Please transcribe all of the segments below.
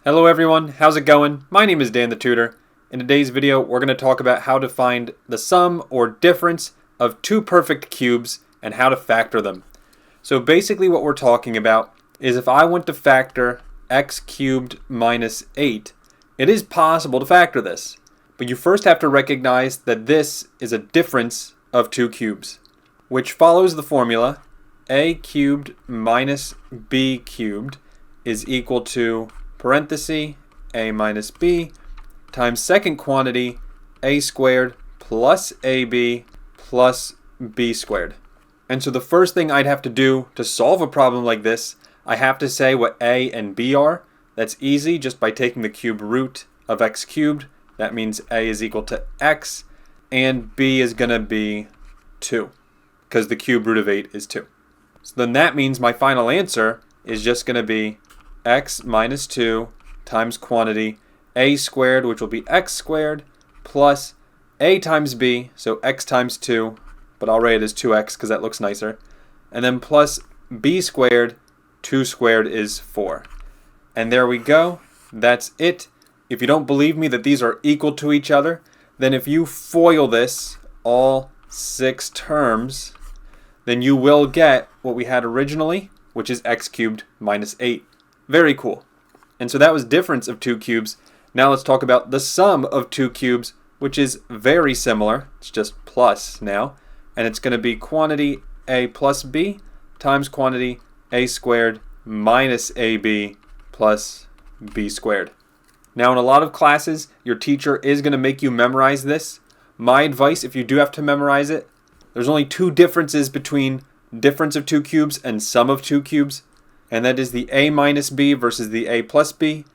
Hello everyone, how's it going? My name is Dan the Tutor. In today's video, we're going to talk about how to find the sum or difference of two perfect cubes and how to factor them. So basically what we're talking about is if I want to factor x cubed minus 8, it is possible to factor this. But you first have to recognize that this is a difference of two cubes, which follows the formula a cubed minus b cubed is equal to parenthesis a minus b times second quantity a squared plus ab plus b squared. And so the first thing I'd have to do to solve a problem like this, I have to say what a and b are. That's easy just by taking the cube root of x cubed. That means a is equal to x and b is going to be 2 because the cube root of 8 is 2. So then that means my final answer is just going to be x minus 2 times quantity a squared, which will be x squared, plus a times b, so x times 2, but I'll write it as 2x because that looks nicer, and then plus b squared, 2 squared is 4. And there we go. That's it. If you don't believe me that these are equal to each other, then if you FOIL this, all 6 terms, then you will get what we had originally, which is x cubed minus 8. Very cool. And so that was difference of two cubes. Now let's talk about the sum of two cubes, which is very similar. It's just plus now. And it's going to be quantity a plus b times quantity a squared minus ab plus b squared. Now in a lot of classes, your teacher is going to make you memorize this. My advice, if you do have to memorize it, there's only two differences between difference of two cubes and sum of two cubes. And that is the a minus b versus the a plus b.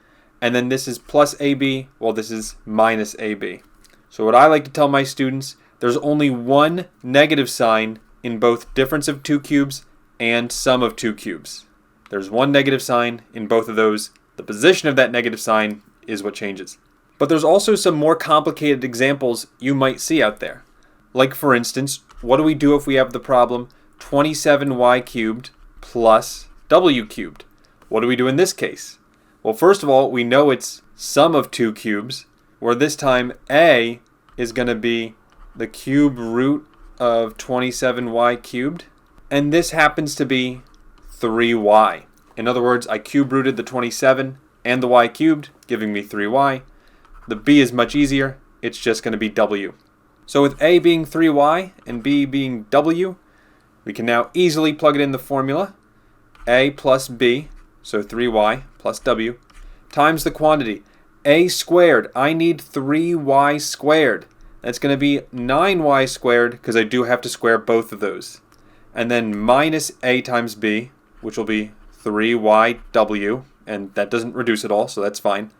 And then this is plus ab, while this is minus ab. So what I like to tell my students, there's only one negative sign in both difference of two cubes and sum of two cubes. There's one negative sign in both of those. The position of that negative sign is what changes. But there's also some more complicated examples you might see out there. Like for instance, what do we do if we have the problem 27y cubed plus w cubed? What do we do in this case? Well, first of all, we know it's sum of two cubes, where this time a is going to be the cube root of 27y cubed, and this happens to be 3y. In other words, I cube rooted the 27 and the y cubed, giving me 3y. The b is much easier. It's just going to be w. So with a being 3y and b being w, we can now easily plug it in the formula. A plus b, so 3y plus w, times the quantity a squared. I need 3y squared. That's going to be 9y squared because I do have to square both of those. And then minus a times b, which will be 3yw, and that doesn't reduce at all, so that's fine.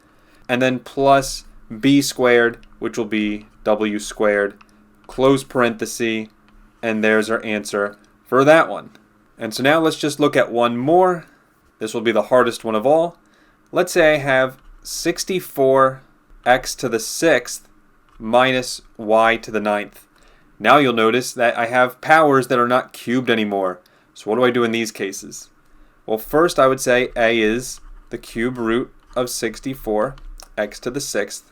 And then plus b squared, which will be w squared, close parenthesis, and there's our answer for that one. And so now let's just look at one more. This will be the hardest one of all. Let's say I have 64x to the 6th minus y to the 9th. Now you'll notice that I have powers that are not cubed anymore. So what do I do in these cases? Well, first I would say a is the cube root of 64x to the 6th.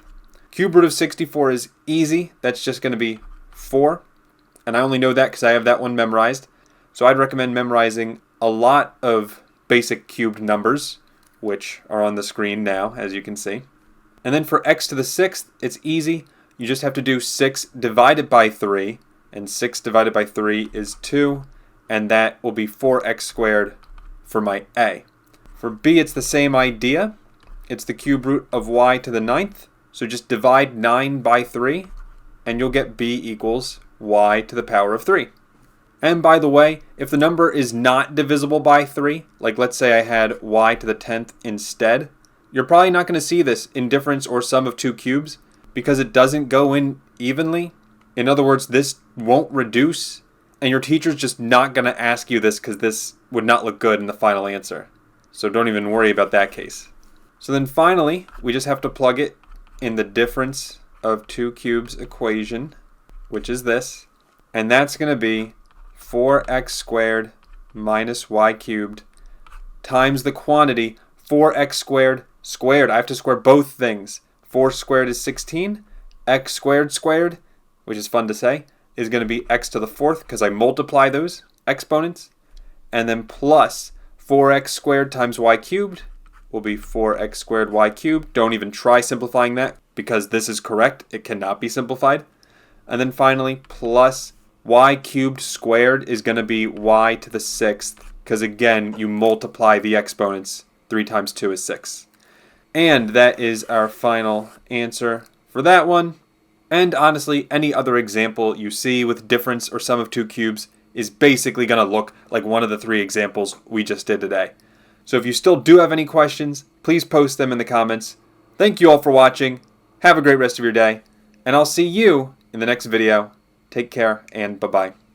Cube root of 64 is easy. That's just going to be 4. And I only know that because I have that one memorized. So I'd recommend memorizing a lot of basic cubed numbers, which are on the screen now, as you can see. And then for x to the 6th, it's easy. You just have to do 6 divided by 3, and 6 divided by 3 is 2, and that will be 4x squared for my a. For b, it's the same idea. It's the cube root of y to the 9th, so just divide 9 by 3, and you'll get b equals y to the power of 3. And by the way, if the number is not divisible by 3, like let's say I had y to the 10th instead, you're probably not going to see this in difference or sum of two cubes because it doesn't go in evenly. In other words, this won't reduce, and your teacher's just not going to ask you this because this would not look good in the final answer. So don't even worry about that case. So then finally, we just have to plug it in the difference of two cubes equation, which is this, and that's going to be 4x squared minus y cubed times the quantity 4x squared Squared, I have to square both things. 4 squared is 16. X squared squared, which is fun to say, is going to be x to the 4th because I multiply those exponents. And then plus 4x squared times y cubed will be 4x squared y cubed. Don't even try simplifying that because this is correct. It cannot be simplified. And then finally, plus y cubed squared is going to be y to the 6th because, again, you multiply the exponents. 3 times 2 is 6. And that is our final answer for that one. And honestly, any other example you see with difference or sum of two cubes is basically going to look like one of the 3 examples we just did today. So if you still do have any questions, please post them in the comments. Thank you all for watching. Have a great rest of your day. And I'll see you in the next video. Take care and bye-bye.